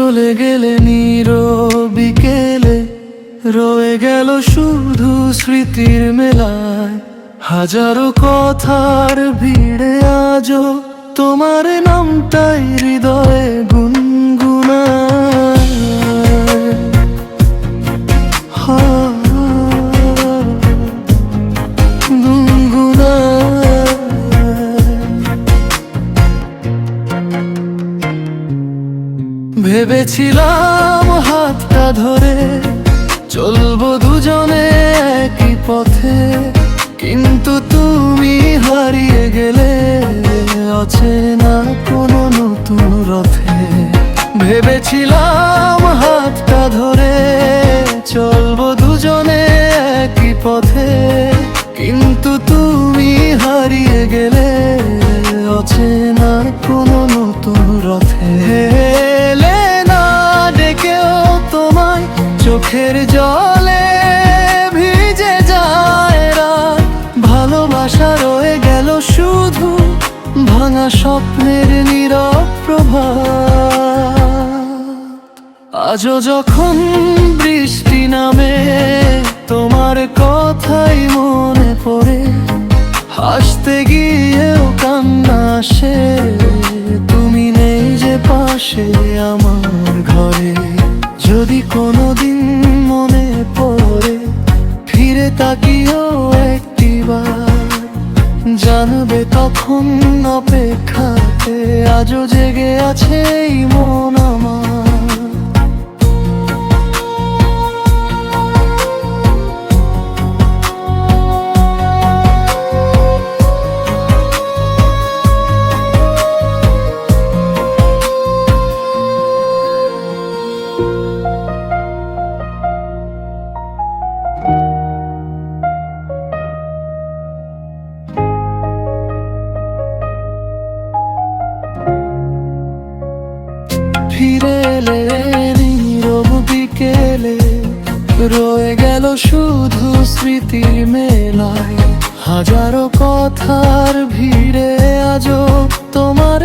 চলে গেলে বিকেলে, রয়ে গেল শুধু স্মৃতির মেলায়। হাজারো কথার ভিড়ে আজও তোমার নামটাই হৃদয়ে গুনগুনায়। ভেবেছিলাম হাতটা ধরে চলবো দুজনে একই পথে, কিন্তু তুমি হারিয়ে গেলে অচেনা কোনো নতুন রথে। ভেবেছিলাম হাতটা ধরে চলবো দুজনে একই পথে, কিন্তু তুমি হারিয়ে গেলে অচেনা কোনো নতুন রথে। এলে না ডেকেও তোমায়, চোখের জলে ভিজে যায় রাত। ভালোবাসা রয়ে গেল শুধু ভাঙা স্বপ্নের নীরব প্রভাত। আজও যখন বৃষ্টি নামে তোমার কথাই মনে পড়ে, হাসতে গিয়েও কান্না আসে। তুমি নেই যে পাশে আমার ঘরে, যদি কোনোদিন মনে পড়ে ফিরে তাকিও একটিবার। জানবে তখন অপেক্ষাতে আজও জেগে আছে এই মন আমার। ফিরে এলে নীরব বিকেলে, রয়ে গেল শুধু স্মৃতির মেলায়। হাজারো কথার ভিড়ে আজও তোমার